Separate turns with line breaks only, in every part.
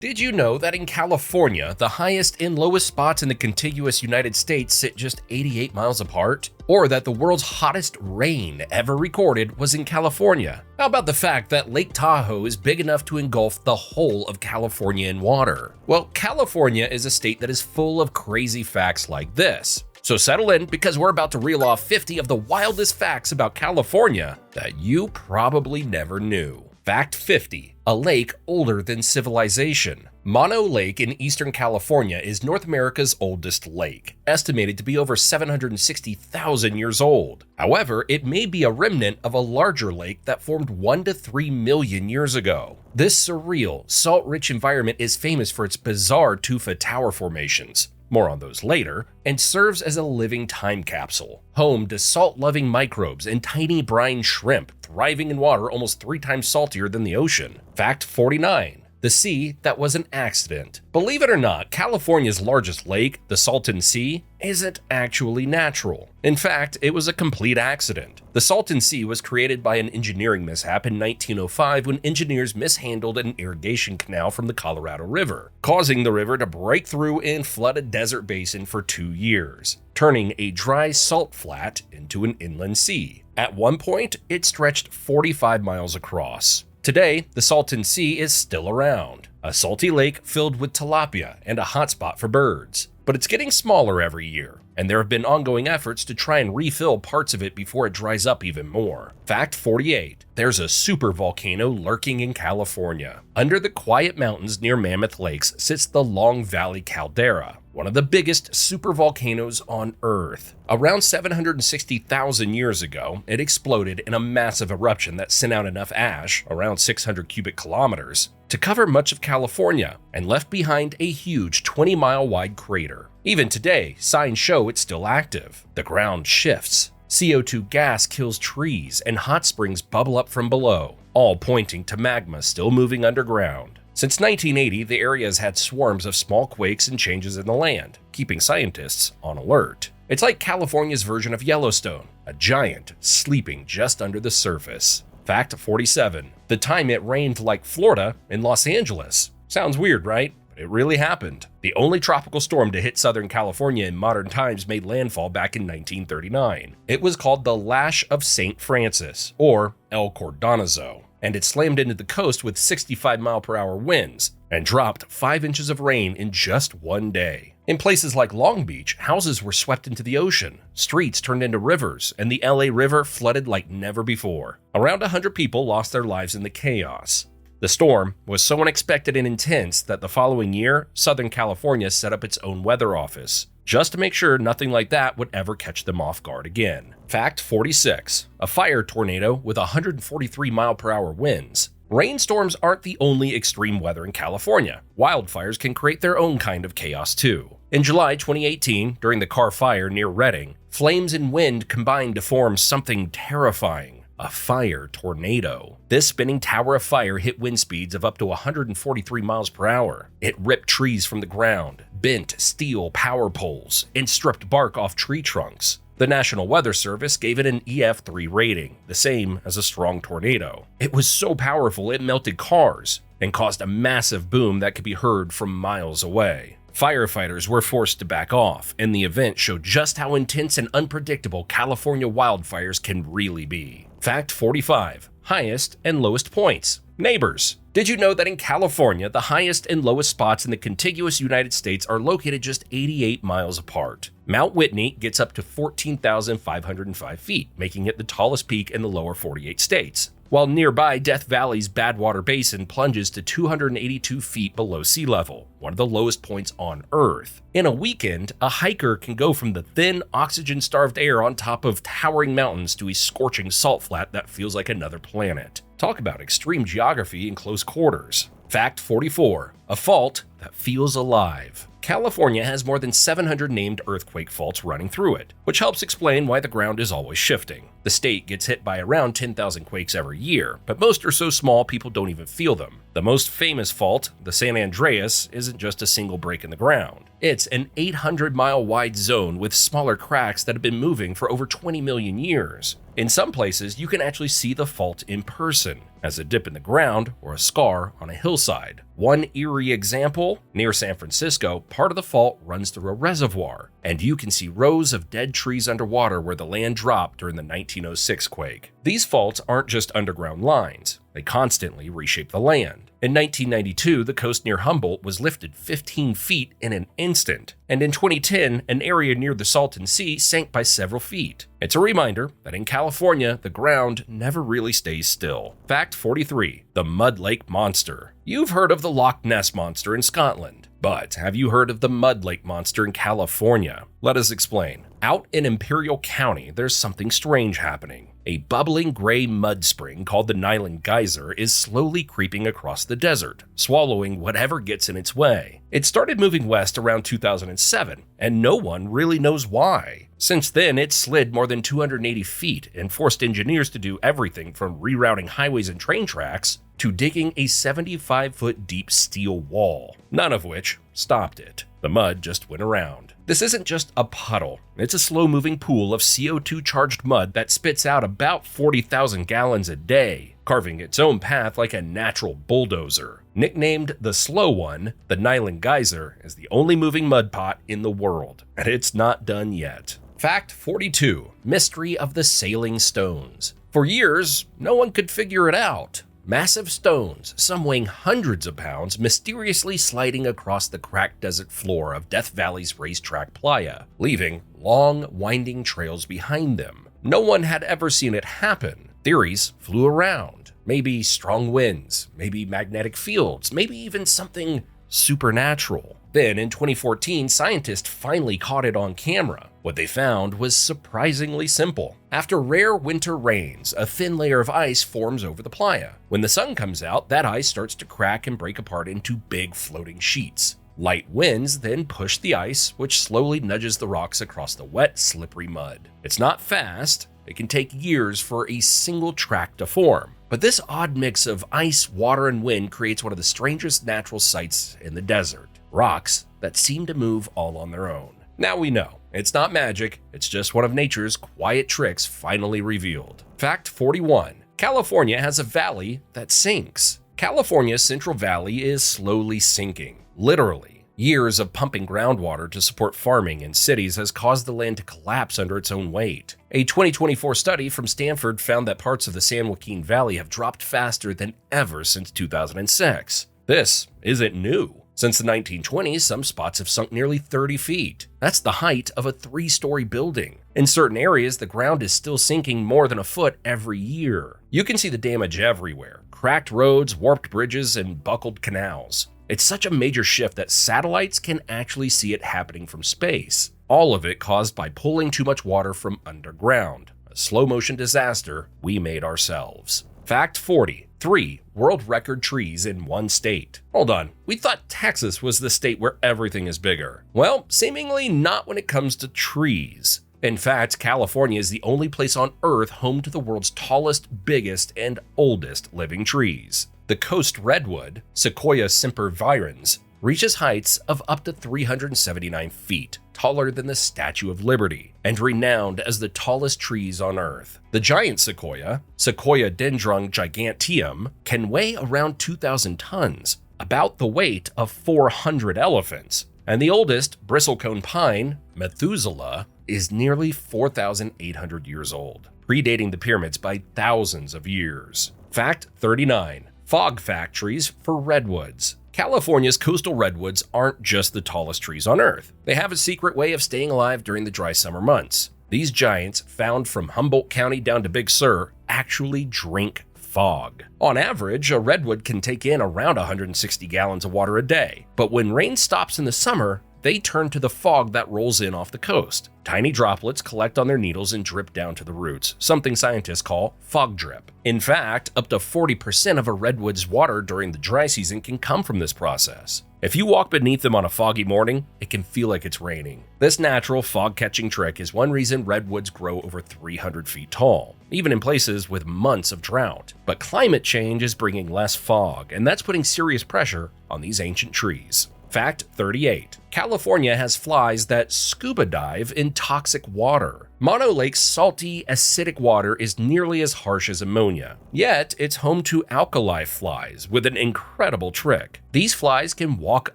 Did you know that in California, the highest and lowest spots in the contiguous United States sit just 88 miles apart? Or that the world's hottest rain ever recorded was in California? How about the fact that Lake Tahoe is big enough to engulf the whole of California in water? Well, California is a state that is full of crazy facts like this. So settle in, because we're about to reel off 50 of the wildest facts about California that you probably never knew. Fact 50. A lake older than civilization. Mono Lake in eastern California is North America's oldest lake, estimated to be over 760,000 years old. However, it may be a remnant of a larger lake that formed 1 to 3 million years ago. This surreal, salt-rich environment is famous for its bizarre Tufa Tower formations, more on those later, and serves as a living time capsule, home to salt-loving microbes and tiny brine shrimp thriving in water almost 3 times saltier than the ocean. Fact 49. The sea that was an accident. Believe it or not, California's largest lake, the Salton Sea, isn't actually natural. In fact, it was a complete accident. The Salton Sea was created by an engineering mishap in 1905 when engineers mishandled an irrigation canal from the Colorado River, causing the river to break through and flood a desert basin for 2 years, turning a dry salt flat into an inland sea. At one point, it stretched 45 miles across. Today, the Salton Sea is still around, a salty lake filled with tilapia and a hotspot for birds. But it's getting smaller every year, and there have been ongoing efforts to try and refill parts of it before it dries up even more. Fact 48. There's a super volcano lurking in California. Under the quiet mountains near Mammoth Lakes sits the Long Valley Caldera, one of the biggest supervolcanoes on Earth. Around 760,000 years ago, it exploded in a massive eruption that sent out enough ash, around 600 cubic kilometers, to cover much of California and left behind a huge 20-mile-wide crater. Even today, signs show it's still active. The ground shifts, CO2 gas kills trees, and hot springs bubble up from below, all pointing to magma still moving underground. Since 1980, the area has had swarms of small quakes and changes in the land, keeping scientists on alert. It's like California's version of Yellowstone, a giant sleeping just under the surface. Fact 47. The time it rained like Florida in Los Angeles. Sounds weird, right? But it really happened. The only tropical storm to hit Southern California in modern times made landfall back in 1939. It was called the Lash of St. Francis, or El Cordonazo, and it slammed into the coast with 65-mile-per-hour winds and dropped 5 inches of rain in just one day. In places like Long Beach, houses were swept into the ocean, streets turned into rivers, and the LA River flooded like never before. Around 100 people lost their lives in the chaos. The storm was so unexpected and intense that the following year, Southern California set up its own weather office, just to make sure nothing like that would ever catch them off guard again. Fact 46. A fire tornado with 143-mile-per-hour winds. Rainstorms aren't the only extreme weather in California. Wildfires can create their own kind of chaos too. In July 2018, during the Carr Fire near Redding, flames and wind combined to form something terrifying: a fire tornado. This spinning tower of fire hit wind speeds of up to 143 miles per hour. It ripped trees from the ground, bent steel power poles, and stripped bark off tree trunks. The National Weather Service gave it an EF3 rating, the same as a strong tornado. It was so powerful it melted cars and caused a massive boom that could be heard from miles away. Firefighters were forced to back off, and the event showed just how intense and unpredictable California wildfires can really be. Fact 45. Highest and lowest points. Neighbors. Did you know that in California, the highest and lowest spots in the contiguous United States are located just 88 miles apart? Mount Whitney gets up to 14,505 feet, making it the tallest peak in the lower 48 states, while nearby Death Valley's Badwater Basin plunges to 282 feet below sea level, one of the lowest points on Earth. In a weekend, a hiker can go from the thin, oxygen-starved air on top of towering mountains to a scorching salt flat that feels like another planet. Talk about extreme geography in close quarters. Fact 44. A fault that feels alive. California has more than 700 named earthquake faults running through it, which helps explain why the ground is always shifting. The state gets hit by around 10,000 quakes every year, but most are so small people don't even feel them. The most famous fault, the San Andreas, isn't just a single break in the ground. It's an 800-mile wide zone with smaller cracks that have been moving for over 20 million years. In some places, you can actually see the fault in person, as a dip in the ground or a scar on a hillside. One eerie example, near San Francisco, part of the fault runs through a reservoir, and you can see rows of dead trees underwater where the land dropped during the 1906 quake. These faults aren't just underground lines, they constantly reshape the land. In 1992, the coast near Humboldt was lifted 15 feet in an instant, and in 2010, an area near the Salton Sea sank by several feet. It's a reminder that in California, the ground never really stays still. Fact 43. The Mud Lake Monster. You've heard of the Loch Ness Monster in Scotland, but have you heard of the Mud Lake Monster in California? Let us explain. Out in Imperial County, there's something strange happening. A bubbling gray mud spring called the Nyland Geyser is slowly creeping across the desert, swallowing whatever gets in its way. It started moving west around 2007, and no one really knows why. Since then, it slid more than 280 feet and forced engineers to do everything from rerouting highways and train tracks to digging a 75-foot deep steel wall, none of which stopped it. The mud just went around. This isn't just a puddle, it's a slow-moving pool of CO2-charged mud that spits out about 40,000 gallons a day, carving its own path like a natural bulldozer. Nicknamed the Slow One, the Nyland Geyser is the only moving mud pot in the world, and it's not done yet. Fact 42. Mystery of the Sailing Stones. For years, no one could figure it out. Massive stones, some weighing hundreds of pounds, mysteriously sliding across the cracked desert floor of Death Valley's racetrack playa, leaving long, winding trails behind them. No one had ever seen it happen. Theories flew around. Maybe strong winds, maybe magnetic fields, maybe even something supernatural. Then in 2014, scientists finally caught it on camera. What they found was surprisingly simple. After rare winter rains, a thin layer of ice forms over the playa. When the sun comes out, that ice starts to crack and break apart into big floating sheets. Light winds then push the ice, which slowly nudges the rocks across the wet, slippery mud. It's not fast. It can take years for a single track to form. But this odd mix of ice, water, and wind creates one of the strangest natural sights in the desert. Rocks that seem to move all on their own. Now we know, it's not magic, it's just one of nature's quiet tricks finally revealed. Fact 41. California has a valley that sinks. California's Central Valley is slowly sinking, literally. Years of pumping groundwater to support farming in cities has caused the land to collapse under its own weight. A 2024 study from Stanford found that parts of the San Joaquin Valley have dropped faster than ever since 2006. This isn't new. Since the 1920s, some spots have sunk nearly 30 feet. That's the height of a 3-story building. In certain areas, the ground is still sinking more than a foot every year. You can see the damage everywhere: cracked roads, warped bridges, and buckled canals. It's such a major shift that satellites can actually see it happening from space. All of it caused by pulling too much water from underground. A slow-motion disaster we made ourselves. Fact 40. 3 world record trees in one state. Hold on, we thought Texas was the state where everything is bigger. Well, seemingly not when it comes to trees. In fact, California is the only place on Earth home to the world's tallest, biggest, and oldest living trees. The coast redwood, Sequoia sempervirens, reaches heights of up to 379 feet, taller than the Statue of Liberty, and renowned as the tallest trees on Earth. The giant sequoia, Sequoia dendron giganteum, can weigh around 2,000 tons, about the weight of 400 elephants. And the oldest, bristlecone pine, Methusela, is nearly 4,800 years old, predating the pyramids by thousands of years. Fact 39. Fog factories for redwoods. California's coastal redwoods aren't just the tallest trees on Earth. They have a secret way of staying alive during the dry summer months. These giants, found from Humboldt County down to Big Sur, actually drink fog. On average, a redwood can take in around 160 gallons of water a day, but when rain stops in the summer, they turn to the fog that rolls in off the coast. Tiny droplets collect on their needles and drip down to the roots, something scientists call fog drip. In fact, up to 40% of a redwood's water during the dry season can come from this process. If you walk beneath them on a foggy morning, it can feel like it's raining. This natural fog-catching trick is one reason redwoods grow over 300 feet tall, even in places with months of drought. But climate change is bringing less fog, and that's putting serious pressure on these ancient trees. Fact 38. California has flies that scuba dive in toxic water. Mono Lake's salty, acidic water is nearly as harsh as ammonia. Yet, it's home to alkali flies with an incredible trick. These flies can walk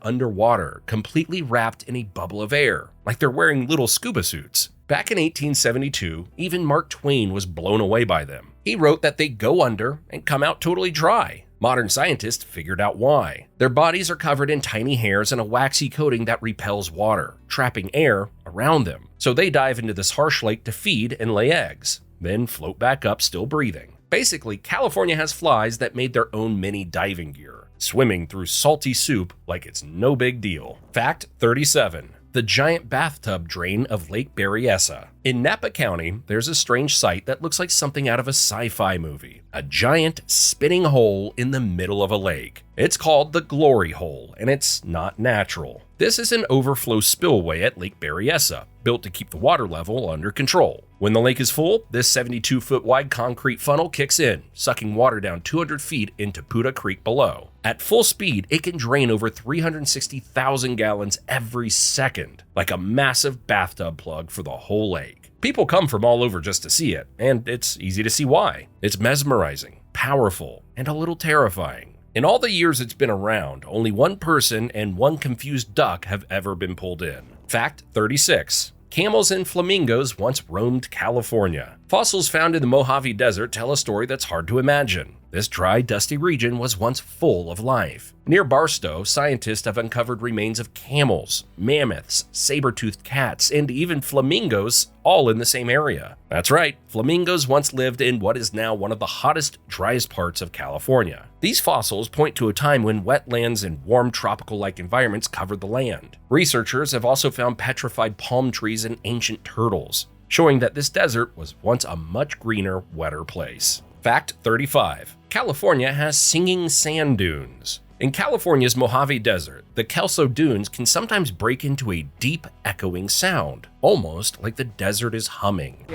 underwater, completely wrapped in a bubble of air, like they're wearing little scuba suits. Back in 1872, even Mark Twain was blown away by them. He wrote that they go under and come out totally dry. Modern scientists figured out why. Their bodies are covered in tiny hairs and a waxy coating that repels water, trapping air around them. So they dive into this harsh lake to feed and lay eggs, then float back up still breathing. Basically, California has flies that made their own mini diving gear, swimming through salty soup like it's no big deal. Fact 37. The giant bathtub drain of Lake Beressa. In Napa County, there's a strange sight that looks like something out of a sci-fi movie. A giant spinning hole in the middle of a lake. It's called the Glory Hole, and it's not natural. This is an overflow spillway at Lake Beressa, built to keep the water level under control. When the lake is full, this 72-foot wide concrete funnel kicks in, sucking water down 200 feet into Puda Creek below. At full speed, it can drain over 360,000 gallons every second, like a massive bathtub plug for the whole lake. People come from all over just to see it, and it's easy to see why. It's mesmerizing, powerful, and a little terrifying. In all the years it's been around, only one person and one confused duck have ever been pulled in. Fact 36. Camels and flamingos once roamed California. Fossils found in the Mojave Desert tell a story that's hard to imagine. This dry, dusty region was once full of life. Near Barstow, scientists have uncovered remains of camels, mammoths, saber-toothed cats, and even flamingos, all in the same area. That's right, flamingos once lived in what is now one of the hottest, driest parts of California. These fossils point to a time when wetlands and warm tropical-like environments covered the land. Researchers have also found petrified palm trees and ancient turtles, showing that this desert was once a much greener, wetter place. Fact 35. California has singing sand dunes. In California's Mojave Desert, the Kelso Dunes can sometimes break into a deep, echoing sound, almost like the desert is humming.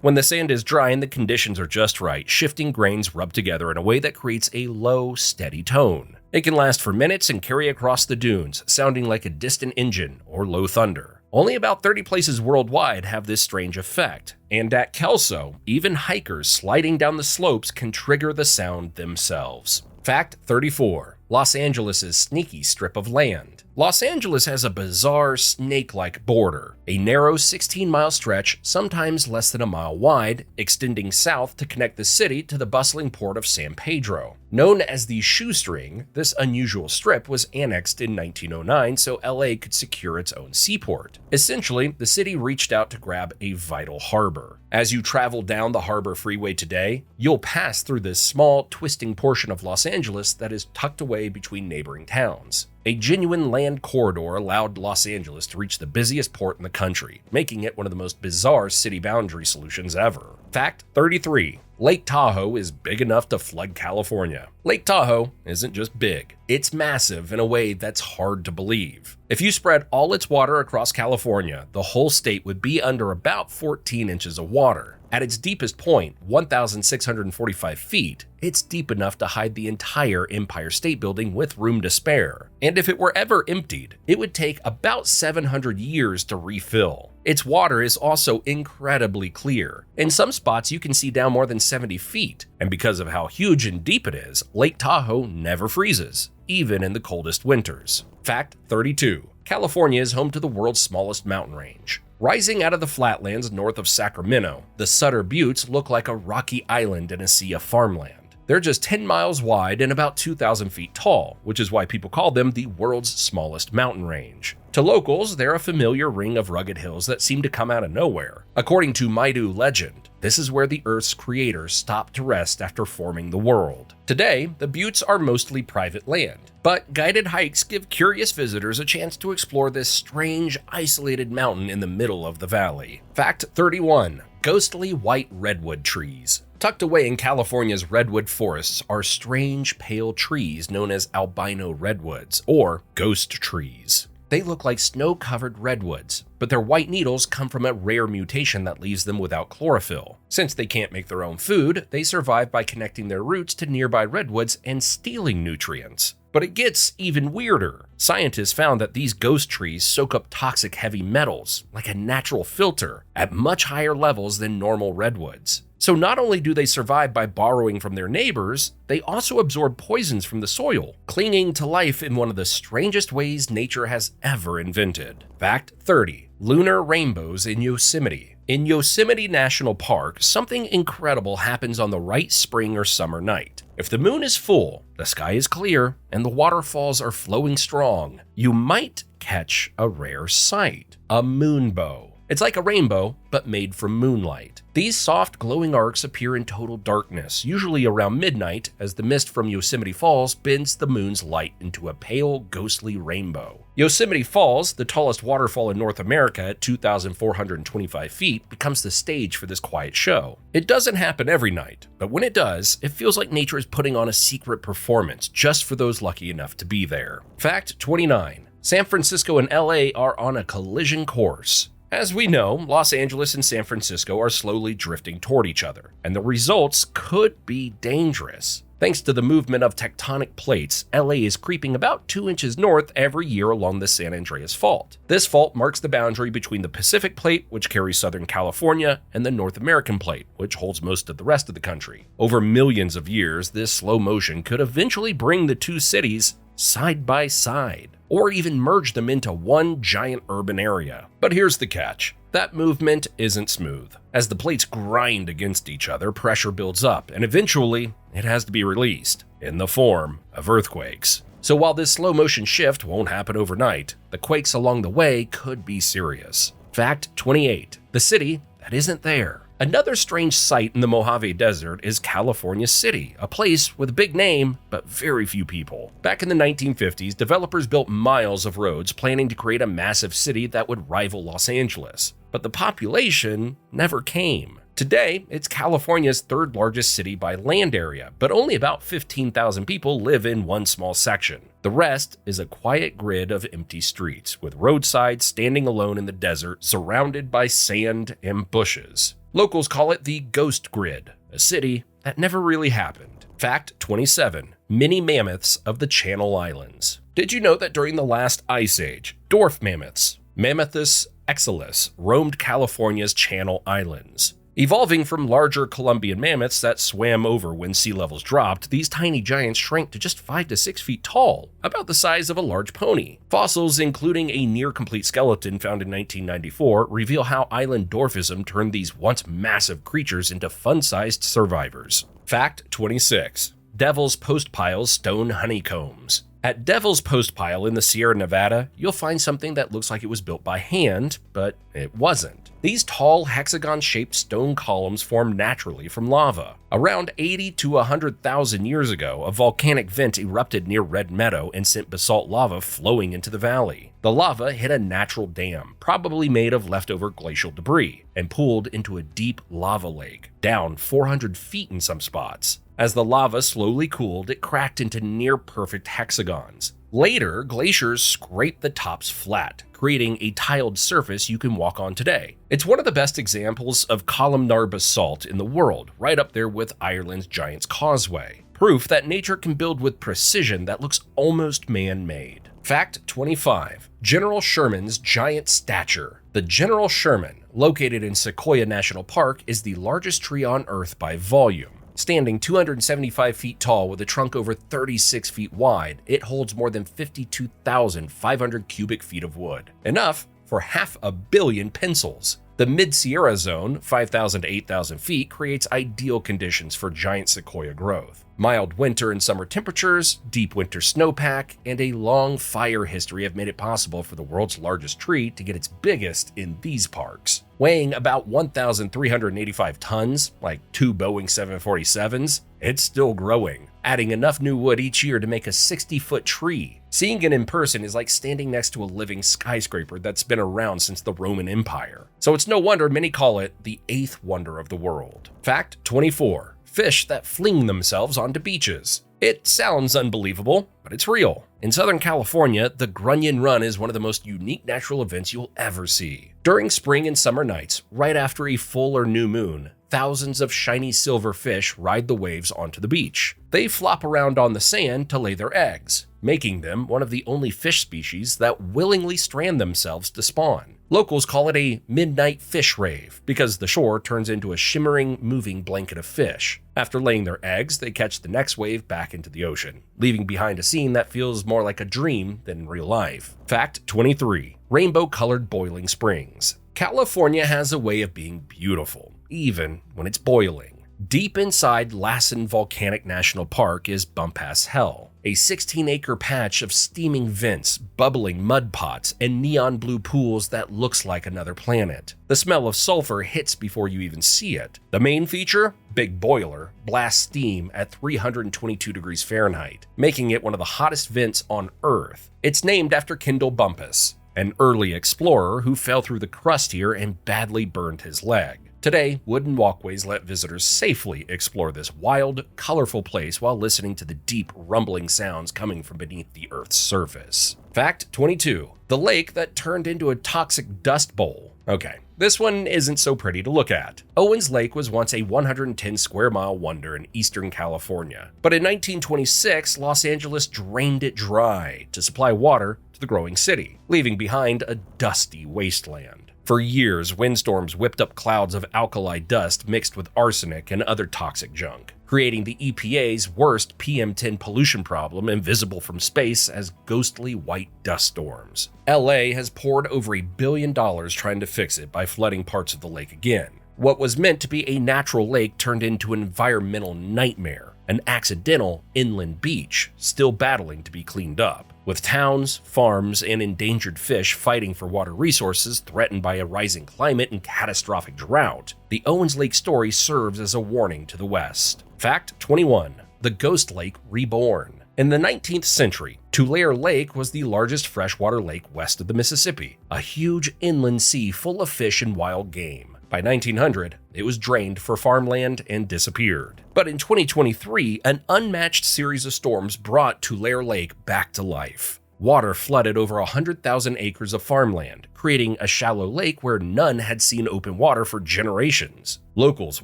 When the sand is dry and the conditions are just right, shifting grains rub together in a way that creates a low, steady tone. It can last for minutes and carry across the dunes, sounding like a distant engine or low thunder. Only about 30 places worldwide have this strange effect, and at Kelso, even hikers sliding down the slopes can trigger the sound themselves. Fact 34. Los Angeles' sneaky strip of land. Los Angeles has a bizarre snake-like border, a narrow 16-mile stretch, sometimes less than a mile wide, extending south to connect the city to the bustling port of San Pedro. Known as the Shoestring, this unusual strip was annexed in 1909 so LA could secure its own seaport. Essentially, the city reached out to grab a vital harbor. As you travel down the Harbor Freeway today, you'll pass through this small, twisting portion of Los Angeles that is tucked away between neighboring towns. A genuine land corridor allowed Los Angeles to reach the busiest port in the country, making it one of the most bizarre city boundary solutions ever. Fact 33. Lake Tahoe is big enough to flood California. Lake Tahoe isn't just big, it's massive in a way that's hard to believe. If you spread all its water across California, the whole state would be under about 14 inches of water. At its deepest point, 1,645 feet, it's deep enough to hide the entire Empire State Building with room to spare. And if it were ever emptied, it would take about 700 years to refill. Its water is also incredibly clear. In some spots, you can see down more than 70 feet. And because of how huge and deep it is, Lake Tahoe never freezes, even in the coldest winters. Fact 32. California is home to the world's smallest mountain range. Rising out of the flatlands north of Sacramento, the Sutter Butes look like a rocky island in a sea of farmland. They're just 10 miles wide and about 2,000 feet tall, which is why people call them the world's smallest mountain range. To locals, they're a familiar ring of rugged hills that seem to come out of nowhere. According to Maidu legend, this is where the Earth's creator stopped to rest after forming the world. Today, the Buttes are mostly private land, but guided hikes give curious visitors a chance to explore this strange, isolated mountain in the middle of the valley. Fact 31. Ghostly white redwood trees. Tucked away in California's redwood forests are strange, pale trees known as albino redwoods, or ghost trees. They look like snow-covered redwoods, but their white needles come from a rare mutation that leaves them without chlorophyll. Since they can't make their own food, they survive by connecting their roots to nearby redwoods and stealing nutrients. But it gets even weirder. Scientists found that these ghost trees soak up toxic heavy metals, like a natural filter, at much higher levels than normal redwoods. So not only do they survive by borrowing from their neighbors, they also absorb poisons from the soil, clinging to life in one of the strangest ways nature has ever invented. Fact 30. Lunar Rainbows in Yosemite. In Yosemite National Park, something incredible happens on the right spring or summer night. If the moon is full, the sky is clear, and the waterfalls are flowing strong, you might catch a rare sight: a moonbow. It's like a rainbow, but made from moonlight. These soft, glowing arcs appear in total darkness, usually around midnight, as the mist from Yosemite Falls bends the moon's light into a pale, ghostly rainbow. Yosemite Falls, the tallest waterfall in North America at 2,425 feet, becomes the stage for this quiet show. It doesn't happen every night, but when it does, it feels like nature is putting on a secret performance just for those lucky enough to be there. Fact 29. San Francisco and LA are on a collision course. As we know, Los Angeles and San Francisco are slowly drifting toward each other, and the results could be dangerous. Thanks to the movement of tectonic plates, LA is creeping about 2 inches north every year along the San Andreas Fault. This fault marks the boundary between the Pacific Plate, which carries Southern California, and the North American Plate, which holds most of the rest of the country. Over millions of years, this slow motion could eventually bring the two cities side by side, or even merge them into one giant urban area. But here's the catch. That movement isn't smooth. As the plates grind against each other, pressure builds up, and eventually, it has to be released in the form of earthquakes. So while this slow motion shift won't happen overnight, the quakes along the way could be serious. Fact 28. The city that isn't there. Another strange sight in the Mojave Desert is California City, a place with a big name, but very few people. Back in the 1950s, developers built miles of roads planning to create a massive city that would rival Los Angeles. But the population never came. Today, it's California's third largest city by land area, but only about 15,000 people live in one small section. The rest is a quiet grid of empty streets, with roadsides standing alone in the desert, surrounded by sand and bushes. Locals call it the Ghost Grid, a city that never really happened. Fact 27. Mini mammoths of the Channel Islands. Did you know that during the last ice age, dwarf mammoths, Mammuthus exilis, roamed California's Channel Islands? Evolving from larger Columbian mammoths that swam over when sea levels dropped, these tiny giants shrank to just 5 to 6 feet tall, about the size of a large pony. Fossils, including a near-complete skeleton found in 1994, reveal how island dwarfism turned these once massive creatures into fun-sized survivors. Fact 26. Devil's Postpile Stone Honeycombs. At Devil's Postpile in the Sierra Nevada, you'll find something that looks like it was built by hand, but it wasn't. These tall, hexagon-shaped stone columns formed naturally from lava. Around 80 to 100,000 years ago, a volcanic vent erupted near Red Meadow and sent basalt lava flowing into the valley. The lava hit a natural dam, probably made of leftover glacial debris, and pooled into a deep lava lake, down 400 feet in some spots. As the lava slowly cooled, it cracked into near-perfect hexagons. Later, glaciers scraped the tops flat, creating a tiled surface you can walk on today. It's one of the best examples of columnar basalt in the world, right up there with Ireland's Giant's Causeway. Proof that nature can build with precision that looks almost man-made. Fact 25. General Sherman's giant stature. The General Sherman, located in Sequoia National Park, is the largest tree on Earth by volume. Standing 275 feet tall with a trunk over 36 feet wide, it holds more than 52,500 cubic feet of wood, enough for 500 million pencils. The Mid-Sierra Zone, 5,000 to 8,000 feet, creates ideal conditions for giant sequoia growth. Mild winter and summer temperatures, deep winter snowpack, and a long fire history have made it possible for the world's largest tree to get its biggest in these parks. Weighing about 1,385 tons, like 2 Boeing 747s, it's still growing, adding enough new wood each year to make a 60-foot tree. Seeing it in person is like standing next to a living skyscraper that's been around since the Roman Empire. So it's no wonder many call it the 8th wonder of the world. Fact 24. Fish that fling themselves onto beaches. It sounds unbelievable, but it's real. In Southern California, the Grunion Run is one of the most unique natural events you'll ever see. During spring and summer nights, right after a full or new moon, thousands of shiny silver fish ride the waves onto the beach. They flop around on the sand to lay their eggs, making them one of the only fish species that willingly strand themselves to spawn. Locals call it a midnight fish rave because the shore turns into a shimmering, moving blanket of fish. After laying their eggs, they catch the next wave back into the ocean, leaving behind a scene that feels more like a dream than real life. Fact 23. Rainbow-colored boiling springs. California has a way of being beautiful, even when it's boiling. Deep inside Lassen Volcanic National Park is Bump-Ass Hell, a 16-acre patch of steaming vents, bubbling mud pots, and neon blue pools that looks like another planet. The smell of sulfur hits before you even see it. The main feature? Big Boiler blasts steam at 322 degrees Fahrenheit, making it one of the hottest vents on Earth. It's named after Kendall Bumpus, an early explorer who fell through the crust here and badly burned his leg. Today, wooden walkways let visitors safely explore this wild, colorful place while listening to the deep, rumbling sounds coming from beneath the Earth's surface. Fact 22. The lake that turned into a toxic dust bowl. Okay, this one isn't so pretty to look at. Owens Lake was once a 110 square mile wonder in eastern California, but in 1926, Los Angeles drained it dry to supply water to the growing city, leaving behind a dusty wasteland. For years, windstorms whipped up clouds of alkali dust mixed with arsenic and other toxic junk, creating the EPA's worst PM10 pollution problem invisible from space as ghostly white dust storms. LA has poured over $1 billion trying to fix it by flooding parts of the lake again. What was meant to be a natural lake turned into an environmental nightmare, an accidental inland beach still battling to be cleaned up. With towns, farms, and endangered fish fighting for water resources threatened by a rising climate and catastrophic drought, the Owens Lake story serves as a warning to the West. Fact 21. The Ghost Lake Reborn. In the 19th century, Tulare Lake was the largest freshwater lake west of the Mississippi, a huge inland sea full of fish and wild game. By 1900, it was drained for farmland and disappeared. But in 2023, an unmatched series of storms brought Tulare Lake back to life. Water flooded over 100,000 acres of farmland, creating a shallow lake where none had seen open water for generations. Locals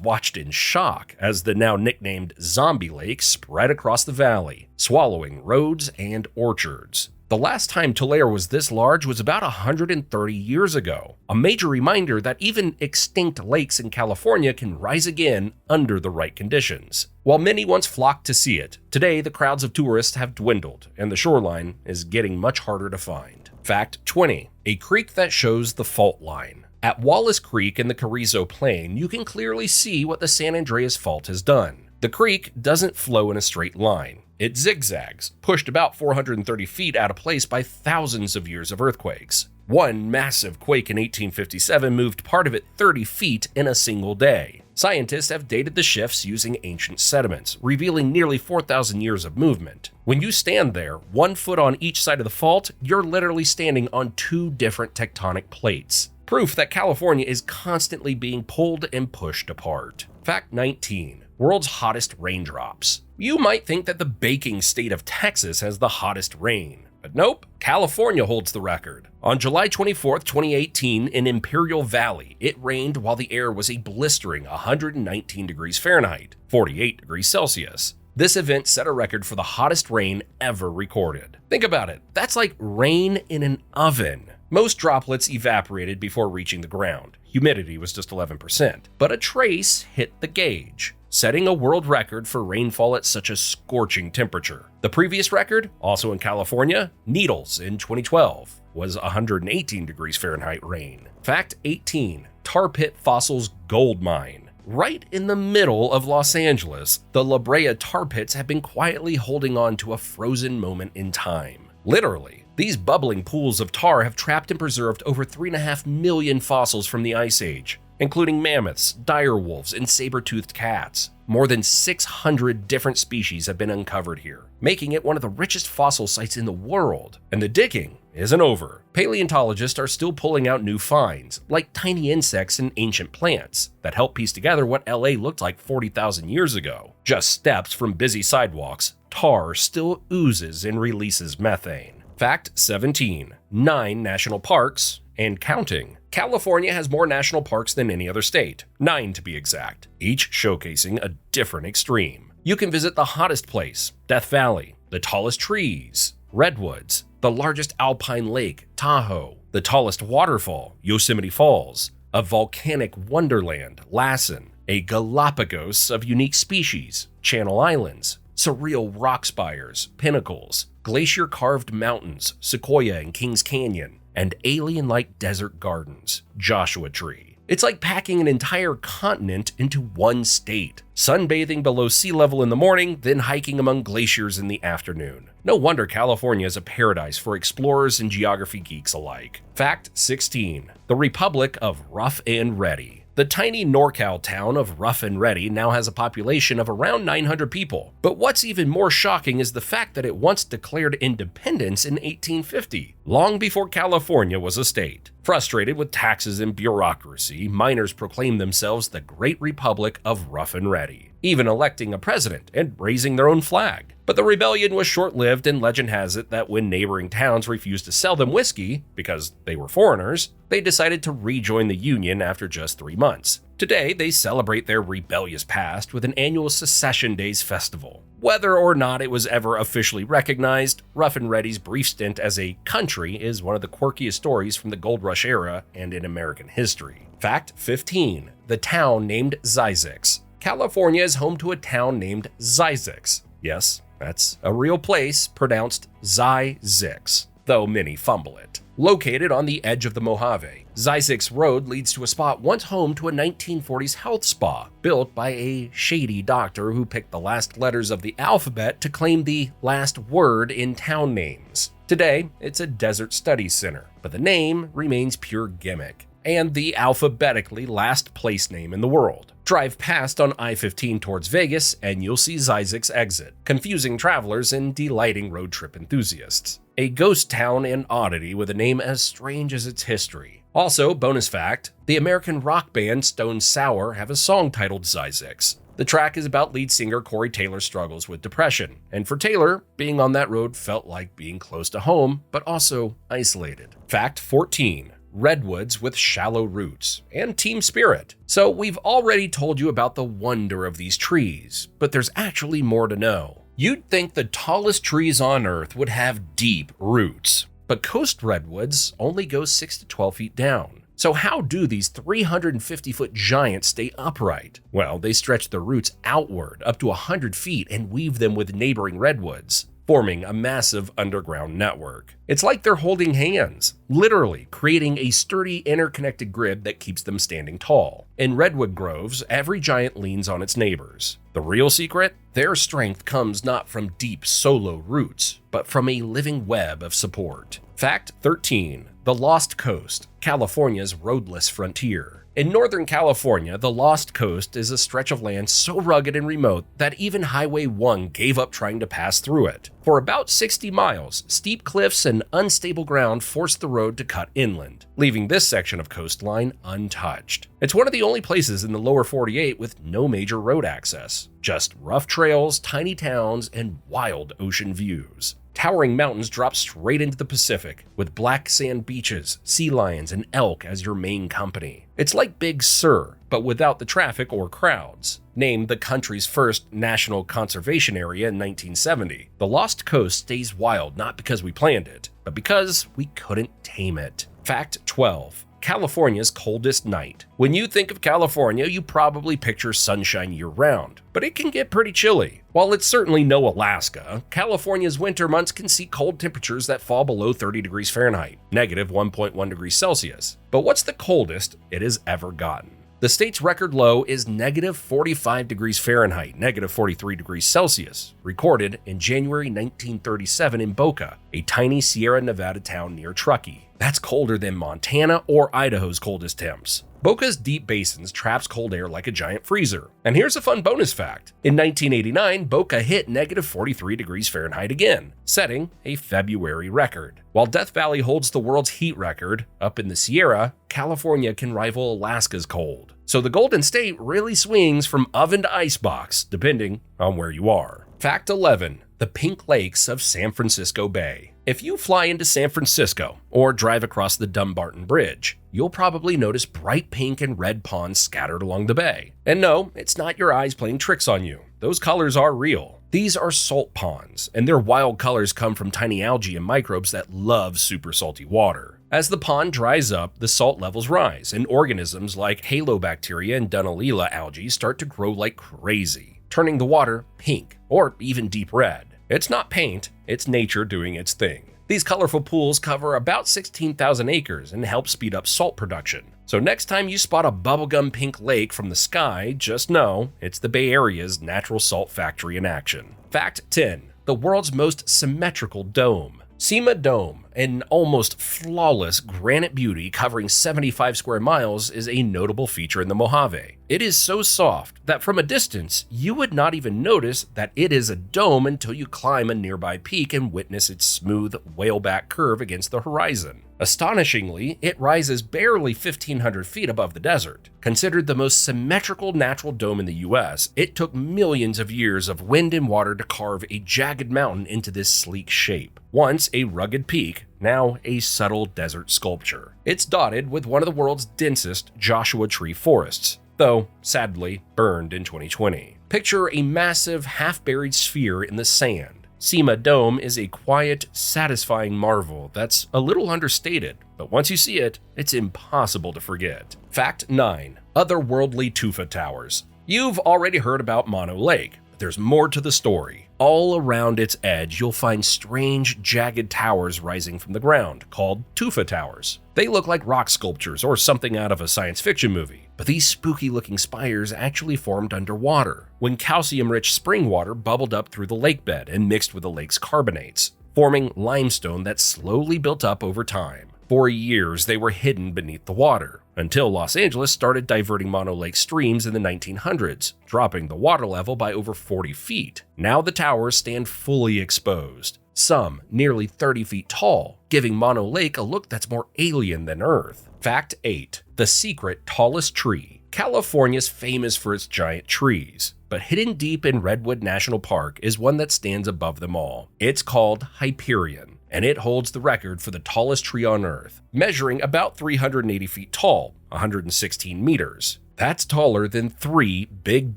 watched in shock as the now nicknamed Zombie Lake spread across the valley, swallowing roads and orchards. The last time Tulare was this large was about 130 years ago, a major reminder that even extinct lakes in California can rise again under the right conditions. While many once flocked to see it, today the crowds of tourists have dwindled and the shoreline is getting much harder to find. Fact 20. A creek that shows the fault line. At Wallace Creek in the Carrizo Plain, you can clearly see what the San Andreas Fault has done. The creek doesn't flow in a straight line. It zigzags, pushed about 430 feet out of place by thousands of years of earthquakes. One massive quake in 1857 moved part of it 30 feet in a single day. Scientists have dated the shifts using ancient sediments, revealing nearly 4,000 years of movement. When you stand there, 1 foot on each side of the fault, you're literally standing on 2 different tectonic plates. Proof that California is constantly being pulled and pushed apart. Fact 19. World's hottest raindrops. You might think that the baking state of Texas has the hottest rain, but nope, California holds the record. On July 24, 2018, in Imperial Valley, it rained while the air was a blistering 119 degrees Fahrenheit, 48 degrees Celsius. This event set a record for the hottest rain ever recorded. Think about it, that's like rain in an oven. Most droplets evaporated before reaching the ground. Humidity was just 11%, but a trace hit the gauge, setting a world record for rainfall at such a scorching temperature. The previous record, also in California, Needles in 2012, was 118 degrees Fahrenheit rain. Fact 18. Tarpit Fossils Gold Mine. Right in the middle of Los Angeles, the La Brea tar pits have been quietly holding on to a frozen moment in time. Literally. These bubbling pools of tar have trapped and preserved over 3.5 million fossils from the Ice Age, including mammoths, direwolves, and saber-toothed cats. More than 600 different species have been uncovered here, making it one of the richest fossil sites in the world. And the digging isn't over. Paleontologists are still pulling out new finds, like tiny insects and ancient plants, that help piece together what LA looked like 40,000 years ago. Just steps from busy sidewalks, tar still oozes and releases methane. Fact 17. 9 national parks and counting. California has more national parks than any other state, 9 to be exact, each showcasing a different extreme. You can visit the hottest place, Death Valley, the tallest trees, Redwoods, the largest alpine lake, Tahoe, the tallest waterfall, Yosemite Falls, a volcanic wonderland, Lassen, a Galapagos of unique species, Channel Islands, surreal rock spires, Pinnacles, glacier-carved mountains, Sequoia and Kings Canyon, and alien-like desert gardens, Joshua Tree. It's like packing an entire continent into one state, sunbathing below sea level in the morning, then hiking among glaciers in the afternoon. No wonder California is a paradise for explorers and geography geeks alike. Fact 16. The Republic of Rough and Ready. The tiny NorCal town of Rough and Ready now has a population of around 900 people. But what's even more shocking is the fact that it once declared independence in 1850, long before California was a state. Frustrated with taxes and bureaucracy, miners proclaimed themselves the Great Republic of Rough and Ready, even electing a president and raising their own flag. But the rebellion was short-lived, and legend has it that when neighboring towns refused to sell them whiskey because they were foreigners, they decided to rejoin the Union after just 3 months. Today, they celebrate their rebellious past with an annual Secession Days festival. Whether or not it was ever officially recognized, Rough and Ready's brief stint as a country is one of the quirkiest stories from the Gold Rush era and in American history. Fact 15. The town named Zisix. California is home to a town named Zisix. Yes, that's a real place, pronounced Zisix, though many fumble it. Located on the edge of the Mojave, Zisix Road leads to a spot once home to a 1940s health spa, built by a shady doctor who picked the last letters of the alphabet to claim the last word in town names. Today, it's a desert studies center, but the name remains pure gimmick, and the alphabetically last place name in the world. Drive past on I-15 towards Vegas and you'll see Zisix exit, confusing travelers and delighting road trip enthusiasts. A ghost town and oddity with a name as strange as its history. Also, bonus fact, the American rock band Stone Sour have a song titled Zisix. The track is about lead singer Corey Taylor's struggles with depression, and for Taylor, being on that road felt like being close to home, but also isolated. Fact 14. Redwoods with shallow roots, and team spirit. So we've already told you about the wonder of these trees, but there's actually more to know. You'd think the tallest trees on Earth would have deep roots, but coast redwoods only go 6 to 12 feet down. So how do these 350-foot giants stay upright? Well, they stretch their roots outward up to 100 feet and weave them with neighboring redwoods, forming a massive underground network. It's like they're holding hands, literally creating a sturdy interconnected grid that keeps them standing tall. In redwood groves, every giant leans on its neighbors. The real secret? Their strength comes not from deep solo roots, but from a living web of support. Fact 13. The Lost Coast, California's roadless frontier. In Northern California, the Lost Coast is a stretch of land so rugged and remote that even Highway 1 gave up trying to pass through it. For about 60 miles, steep cliffs and unstable ground forced the road to cut inland, leaving this section of coastline untouched. It's one of the only places in the lower 48 with no major road access, just rough trails, tiny towns, and wild ocean views. Towering mountains drop straight into the Pacific, with black sand beaches, sea lions, and elk as your main company. It's like Big Sur, but without the traffic or crowds. Named the country's first national conservation area in 1970, the Lost Coast stays wild not because we planned it, but because we couldn't tame it. Fact 12. California's coldest night. When you think of California, you probably picture sunshine year-round, but it can get pretty chilly. While it's certainly no Alaska, California's winter months can see cold temperatures that fall below 30 degrees Fahrenheit, negative 1.1 degrees Celsius. But what's the coldest it has ever gotten? The state's record low is negative 45 degrees Fahrenheit, negative 43 degrees Celsius, recorded in January 1937 in Boca, a tiny Sierra Nevada town near Truckee. That's colder than Montana or Idaho's coldest temps. Boca's deep basins traps cold air like a giant freezer. And here's a fun bonus fact. In 1989, Boca hit negative 43 degrees Fahrenheit again, setting a February record. While Death Valley holds the world's heat record, up in the Sierra, California can rival Alaska's cold. So the Golden State really swings from oven to icebox, depending on where you are. Fact 11. the pink lakes of San Francisco Bay. If you fly into San Francisco or drive across the Dumbarton Bridge, you'll probably notice bright pink and red ponds scattered along the bay. And no, it's not your eyes playing tricks on you. Those colors are real. These are salt ponds, and their wild colors come from tiny algae and microbes that love super salty water. As the pond dries up, the salt levels rise, and organisms like halobacteria and Dunaliella algae start to grow like crazy, turning the water pink or even deep red. It's not paint, it's nature doing its thing. These colorful pools cover about 16,000 acres and help speed up salt production. So next time you spot a bubblegum pink lake from the sky, just know it's the Bay Area's natural salt factory in action. Fact 10. The world's most symmetrical dome. Sima Dome, an almost flawless granite beauty covering 75 square miles, is a notable feature in the Mojave. It is so soft that from a distance, you would not even notice that it is a dome until you climb a nearby peak and witness its smooth, whaleback curve against the horizon. Astonishingly, it rises barely 1,500 feet above the desert. Considered the most symmetrical natural dome in the US, it took millions of years of wind and water to carve a jagged mountain into this sleek shape. Once a rugged peak, now a subtle desert sculpture. It's dotted with one of the world's densest Joshua tree forests, though sadly burned in 2020. Picture a massive, half-buried sphere in the sand. Sima Dome is a quiet, satisfying marvel that's a little understated, but once you see it, it's impossible to forget. Fact 9. Otherworldly Tufa Towers. You've already heard about Mono Lake, but there's more to the story. All around its edge, you'll find strange, jagged towers rising from the ground, called Tufa Towers. They look like rock sculptures or something out of a science fiction movie, but these spooky-looking spires actually formed underwater, when calcium-rich spring water bubbled up through the lake bed and mixed with the lake's carbonates, forming limestone that slowly built up over time. For years, they were hidden beneath the water, until Los Angeles started diverting Mono Lake streams in the 1900s, dropping the water level by over 40 feet. Now the towers stand fully exposed, some nearly 30 feet tall, giving Mono Lake a look that's more alien than Earth. Fact 8. The secret tallest tree. California's famous for its giant trees, but hidden deep in Redwood National Park is one that stands above them all. It's called Hyperion, and it holds the record for the tallest tree on Earth, measuring about 380 feet tall, 116 meters. That's taller than 3 Big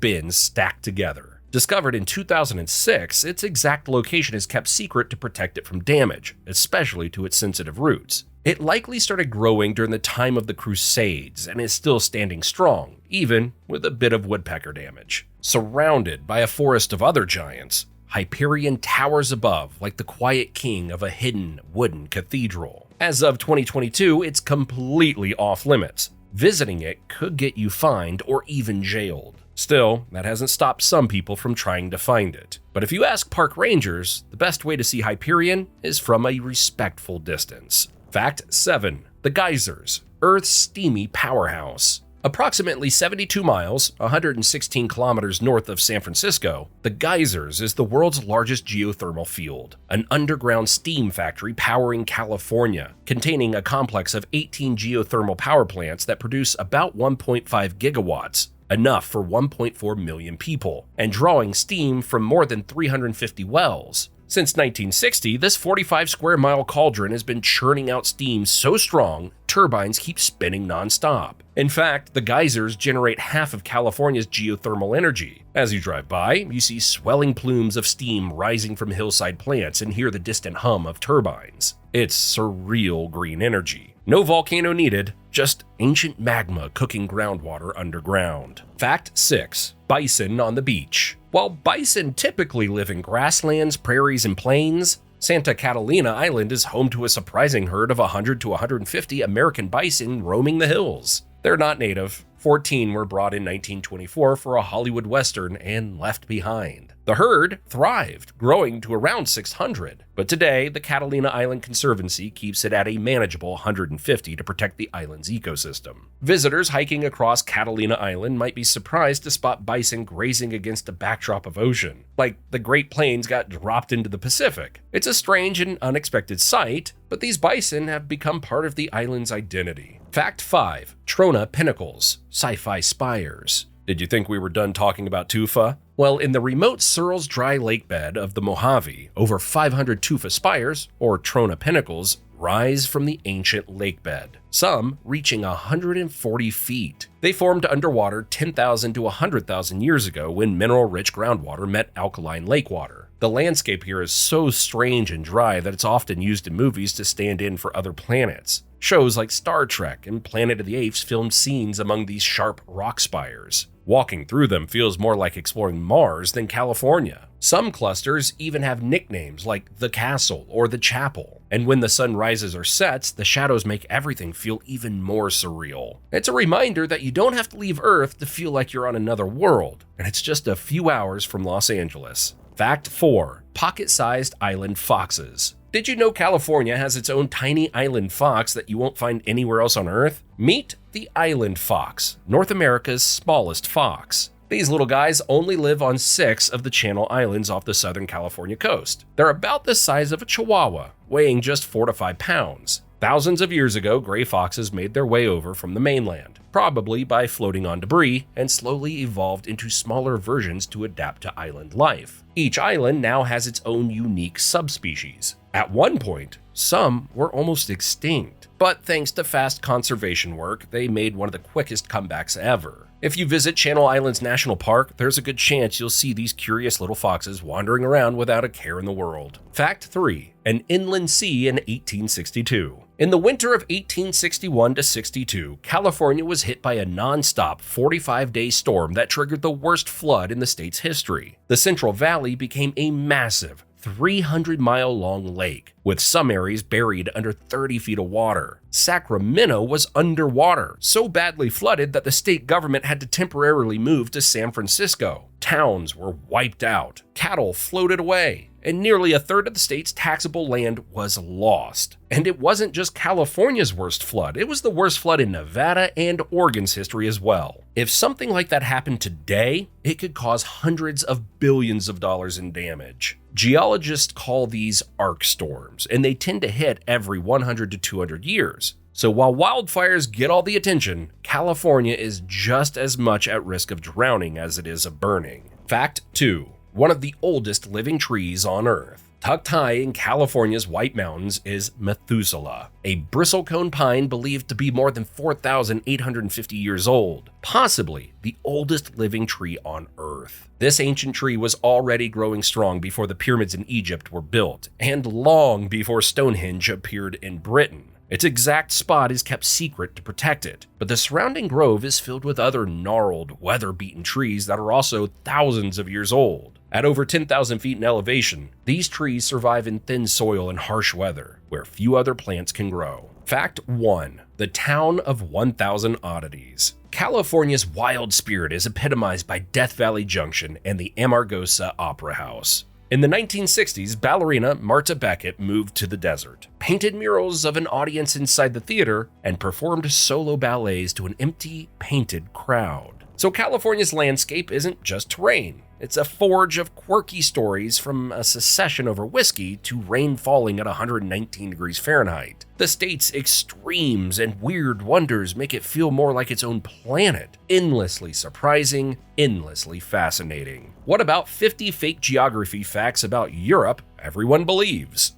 Bends stacked together. Discovered in 2006, its exact location is kept secret to protect it from damage, especially to its sensitive roots. It likely started growing during the time of the Crusades and is still standing strong, even with a bit of woodpecker damage. Surrounded by a forest of other giants, Hyperion towers above like the quiet king of a hidden wooden cathedral. As of 2022, it's completely off limits. Visiting it could get you fined or even jailed. Still, that hasn't stopped some people from trying to find it. But if you ask park rangers, the best way to see Hyperion is from a respectful distance. Fact 7. The Geysers, Earth's steamy powerhouse. Approximately 72 miles, 116 kilometers north of San Francisco, the Geysers is the world's largest geothermal field, an underground steam factory powering California, containing a complex of 18 geothermal power plants that produce about 1.5 gigawatts, enough for 1.4 million people, and drawing steam from more than 350 wells. Since 1960, this 45 square mile cauldron has been churning out steam so strong, turbines keep spinning nonstop. In fact, the geysers generate half of California's geothermal energy. As you drive by, you see swelling plumes of steam rising from hillside plants and hear the distant hum of turbines. It's surreal green energy. No volcano needed, just ancient magma cooking groundwater underground. Fact 6. Bison on the beach. While bison typically live in grasslands, prairies, and plains, Santa Catalina Island is home to a surprising herd of 100 to 150 American bison roaming the hills. They're not native. 14 were brought in 1924 for a Hollywood Western and left behind. The herd thrived, growing to around 600, but today the Catalina Island Conservancy keeps it at a manageable 150 to protect the island's ecosystem. Visitors hiking across Catalina Island might be surprised to spot bison grazing against a backdrop of ocean, like the Great Plains got dropped into the Pacific. It's a strange and unexpected sight, but these bison have become part of the island's identity. Fact 5. Trrona Pinnacles, sci-fi spires. Did you think we were done talking about Tufa? Well, in the remote Searles dry lake bed of the Mojave, over 500 tufa spires, or Trrona Pinnacles, rise from the ancient lake bed, some reaching 140 feet. They formed underwater 10,000 to 100,000 years ago when mineral-rich groundwater met alkaline lake water. The landscape here is so strange and dry that it's often used in movies to stand in for other planets. Shows like Star Trek and Planet of the Apes filmed scenes among these sharp rock spires. Walking through them feels more like exploring Mars than California. Some clusters even have nicknames like the Castle or the Chapel, and when the sun rises or sets, the shadows make everything feel even more surreal. It's a reminder that you don't have to leave Earth to feel like you're on another world, and it's just a few hours from Los Angeles. Fact 4. Pocket-sized island foxes. Did you know California has its own tiny island fox that you won't find anywhere else on Earth? Meet the island fox, North America's smallest fox. These little guys only live on 6 of the Channel Islands off the Southern California coast. They're about the size of a chihuahua, weighing just 4 to 5 pounds. Thousands of years ago, gray foxes made their way over from the mainland, probably by floating on debris, and slowly evolved into smaller versions to adapt to island life. Each island now has its own unique subspecies. At one point, some were almost extinct, but thanks to fast conservation work, they made one of the quickest comebacks ever. If you visit Channel Islands National Park, there's a good chance you'll see these curious little foxes wandering around without a care in the world. Fact 3. An inland sea in 1862. In the winter of 1861 to 62, California was hit by a non-stop 45-day storm that triggered the worst flood in the state's history. The Central Valley became a massive 300-mile-long lake, with some areas buried under 30 feet of water. Sacramento was underwater, so badly flooded that the state government had to temporarily move to San Francisco. Towns were wiped out, cattle floated away, and nearly a third of the state's taxable land was lost. And it wasn't just California's worst flood, it was the worst flood in Nevada and Oregon's history as well. If something like that happened today, it could cause hundreds of billions of dollars in damage. Geologists call these arc storms, and they tend to hit every 100 to 200 years. So while wildfires get all the attention, California is just as much at risk of drowning as it is of burning. Fact 2. One of the oldest living trees on Earth. Tucked high in California's White Mountains is Methusela, a bristlecone pine believed to be more than 4,850 years old, possibly the oldest living tree on Earth. This ancient tree was already growing strong before the pyramids in Egypt were built, and long before Stonehenge appeared in Britain. Its exact spot is kept secret to protect it, but the surrounding grove is filled with other gnarled, weather-beaten trees that are also thousands of years old. At over 10,000 feet in elevation, these trees survive in thin soil and harsh weather, where few other plants can grow. Fact 1. The town of 1,000 oddities. California's wild spirit is epitomized by Death Valley Junction and the Amargosa Opera House. In the 1960s, ballerina Marta Beckett moved to the desert, painted murals of an audience inside the theater, and performed solo ballets to an empty, painted crowd. So California's landscape isn't just terrain. It's a forge of quirky stories, from a secession over whiskey to rain falling at 119 degrees Fahrenheit. The state's extremes and weird wonders make it feel more like its own planet. Endlessly surprising, endlessly fascinating. What about 50 fake geography facts about Europe everyone believes?